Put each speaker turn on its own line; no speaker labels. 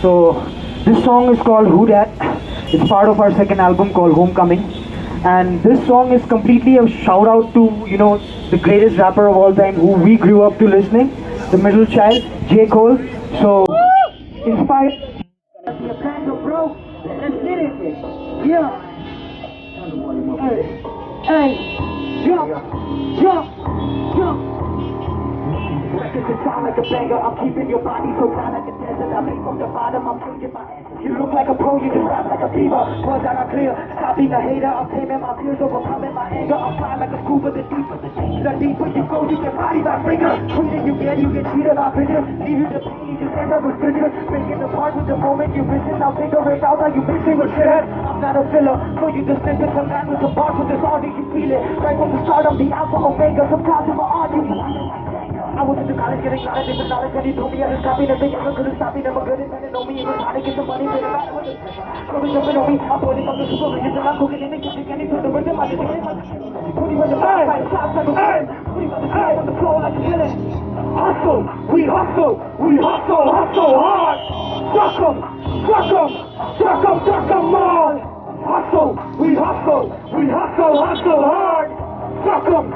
So this song is called Who Dat. It's part of our second album called Homecoming. And this song is completely a shout out to, the greatest rapper of all time who we grew up to listening, the middle child, J. Cole. So inspired. Bro, let's get it. Yeah. Hey, jump. Records that sound like a banger. I'm keeping your body so tight like a desert. I made from the bottom, I'm changing my ass. You look like a pro, you just rap like a diva. Words are not clear, stop being a hater. I'm taming my fears, overcoming my anger. I'm flying like a scuba, the deeper you go, you get body by finger. Treated you get treated by bitter. Leave you to pain, you just end up with bitter. Breaking apart with the moment you miss it. Now figure it out how you missing with shit. I'm not a filler, so you just listen to man with the bars with this all, you feel it. Right from the start, I'm the alpha omega. Sometimes I'm an argument. I was in the college getting knowledge, different knowledge, and he told me I was copy, nothing ever couldn't stop me, never good at it, know me, even trying to get some money, but I'm not with it. So they jumping on me, I'm pulling up the super vision, I'm cooking in the kitchen, getting to the rhythm, I just hit it, put him in the back, like shots like a villain, put him on the side, on the floor like a villain. Hustle, we hustle hard, suck 'em all. Hustle, we hustle hard, suck 'em.